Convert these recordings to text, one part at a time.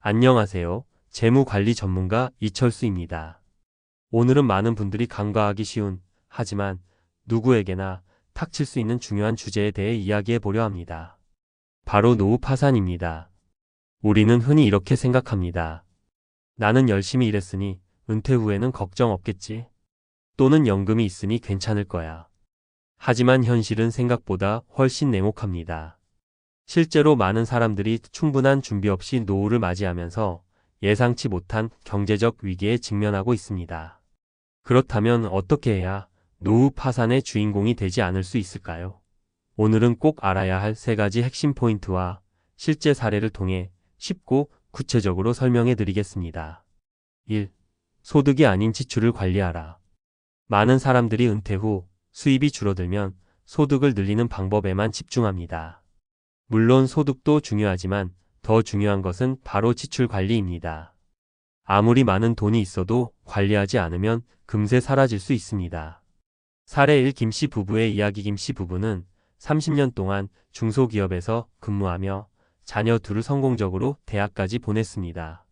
안녕하세요. 재무관리 전문가 이철수입니다. 오늘은 많은 분들이 간과하기 쉬운, 하지만 누구에게나 닥칠 수 있는 중요한 주제에 대해 이야기해 보려 합니다. 바로 노후 파산입니다. 우리는 흔히 이렇게 생각합니다. 나는 열심히 일했으니 은퇴 후에는 걱정 없겠지. 또는 연금이 있으니 괜찮을 거야. 하지만 현실은 생각보다 훨씬 냉혹합니다. 실제로 많은 사람들이 충분한 준비 없이 노후를 맞이하면서 예상치 못한 경제적 위기에 직면하고 있습니다. 그렇다면 어떻게 해야 노후 파산의 주인공이 되지 않을 수 있을까요? 오늘은 꼭 알아야 할 3가지 핵심 포인트와 실제 사례를 통해 쉽고 구체적으로 설명해 드리겠습니다. 1. 소득이 아닌 지출을 관리하라. 많은 사람들이 은퇴 후 수입이 줄어들면 소득을 늘리는 방법에만 집중합니다. 물론 소득도 중요하지만 더 중요한 것은 바로 지출 관리입니다. 아무리 많은 돈이 있어도 관리하지 않으면 금세 사라질 수 있습니다. 사례 1. 김씨 부부의 이야기. 김씨 부부는 30년 동안 중소기업에서 근무하며 자녀 둘을 성공적으로 대학까지 보냈습니다.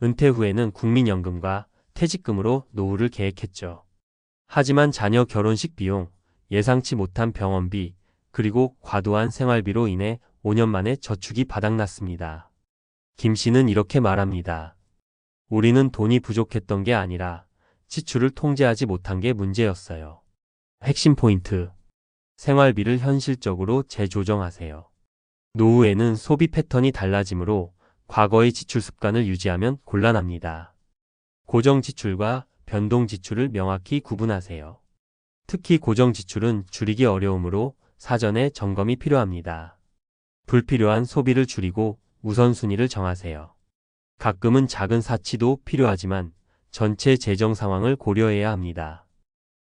은퇴 후에는 국민연금과 퇴직금으로 노후를 계획했죠. 하지만 자녀 결혼식 비용, 예상치 못한 병원비, 그리고 과도한 생활비로 인해 5년 만에 저축이 바닥났습니다. 김 씨는 이렇게 말합니다. 우리는 돈이 부족했던 게 아니라 지출을 통제하지 못한 게 문제였어요. 핵심 포인트. 생활비를 현실적으로 재조정하세요. 노후에는 소비 패턴이 달라지므로 과거의 지출 습관을 유지하면 곤란합니다. 고정 지출과 변동 지출을 명확히 구분하세요. 특히 고정 지출은 줄이기 어려우므로 사전에 점검이 필요합니다. 불필요한 소비를 줄이고 우선순위를 정하세요. 가끔은 작은 사치도 필요하지만 전체 재정 상황을 고려해야 합니다.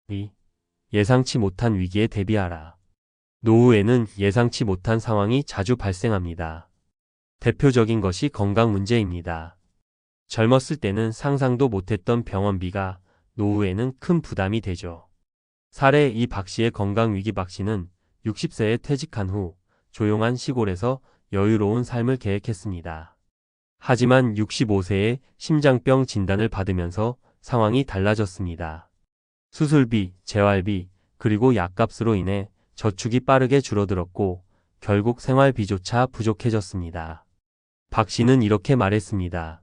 2. 예상치 못한 위기에 대비하라. 노후에는 예상치 못한 상황이 자주 발생합니다. 대표적인 것이 건강 문제입니다. 젊었을 때는 상상도 못했던 병원비가 노후에는 큰 부담이 되죠. 사례 2. 박 씨의 건강 위기. 박 씨는 60세에 퇴직한 후 조용한 시골에서 여유로운 삶을 계획했습니다. 하지만 65세에 심장병 진단을 받으면서 상황이 달라졌습니다. 수술비, 재활비, 그리고 약값으로 인해 저축이 빠르게 줄어들었고 결국 생활비조차 부족해졌습니다. 박 씨는 이렇게 말했습니다.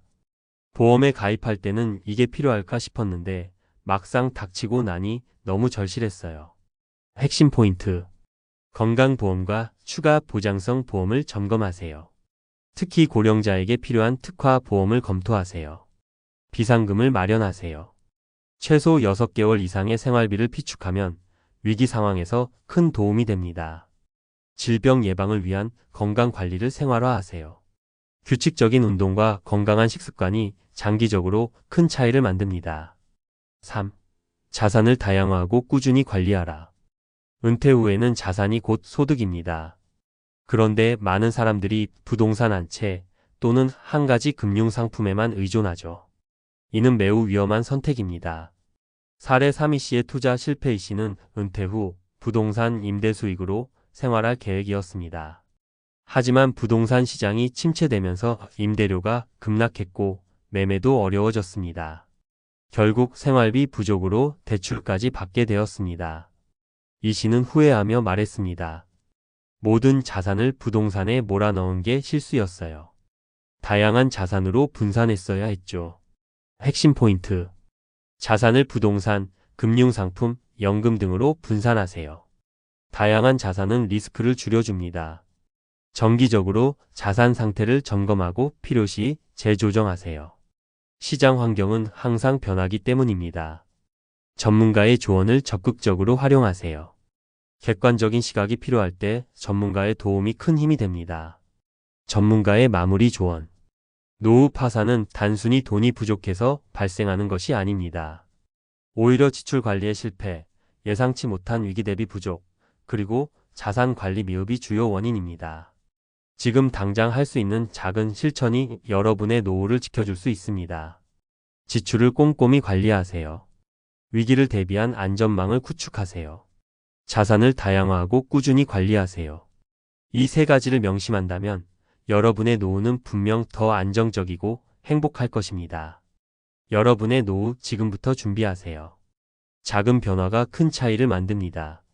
보험에 가입할 때는 이게 필요할까 싶었는데 막상 닥치고 나니 너무 절실했어요. 핵심 포인트. 건강보험과 추가 보장성 보험을 점검하세요. 특히 고령자에게 필요한 특화 보험을 검토하세요. 비상금을 마련하세요. 최소 6개월 이상의 생활비를 비축하면 위기 상황에서 큰 도움이 됩니다. 질병 예방을 위한 건강관리를 생활화하세요. 규칙적인 운동과 건강한 식습관이 장기적으로 큰 차이를 만듭니다. 3. 자산을 다양화하고 꾸준히 관리하라. 은퇴 후에는 자산이 곧 소득입니다. 그런데 많은 사람들이 부동산 한 채 또는 한 가지 금융상품에만 의존하죠. 이는 매우 위험한 선택입니다. 사례 3. 이 씨의 투자 실패. 이 씨는 은퇴 후 부동산 임대 수익으로 생활할 계획이었습니다. 하지만 부동산 시장이 침체되면서 임대료가 급락했고 매매도 어려워졌습니다. 결국 생활비 부족으로 대출까지 받게 되었습니다. 이 씨는 후회하며 말했습니다. 모든 자산을 부동산에 몰아넣은 게 실수였어요. 다양한 자산으로 분산했어야 했죠. 핵심 포인트. 자산을 부동산, 금융상품, 연금 등으로 분산하세요. 다양한 자산은 리스크를 줄여줍니다. 정기적으로 자산 상태를 점검하고 필요시 재조정하세요. 시장 환경은 항상 변하기 때문입니다. 전문가의 조언을 적극적으로 활용하세요. 객관적인 시각이 필요할 때 전문가의 도움이 큰 힘이 됩니다. 전문가의 마무리 조언. 노후 파산은 단순히 돈이 부족해서 발생하는 것이 아닙니다. 오히려 지출 관리의 실패, 예상치 못한 위기 대비 부족, 그리고 자산 관리 미흡이 주요 원인입니다. 지금 당장 할 수 있는 작은 실천이 여러분의 노후를 지켜줄 수 있습니다. 지출을 꼼꼼히 관리하세요. 위기를 대비한 안전망을 구축하세요. 자산을 다양화하고 꾸준히 관리하세요. 이 3가지를 명심한다면 여러분의 노후는 분명 더 안정적이고 행복할 것입니다. 여러분의 노후 지금부터 준비하세요. 작은 변화가 큰 차이를 만듭니다.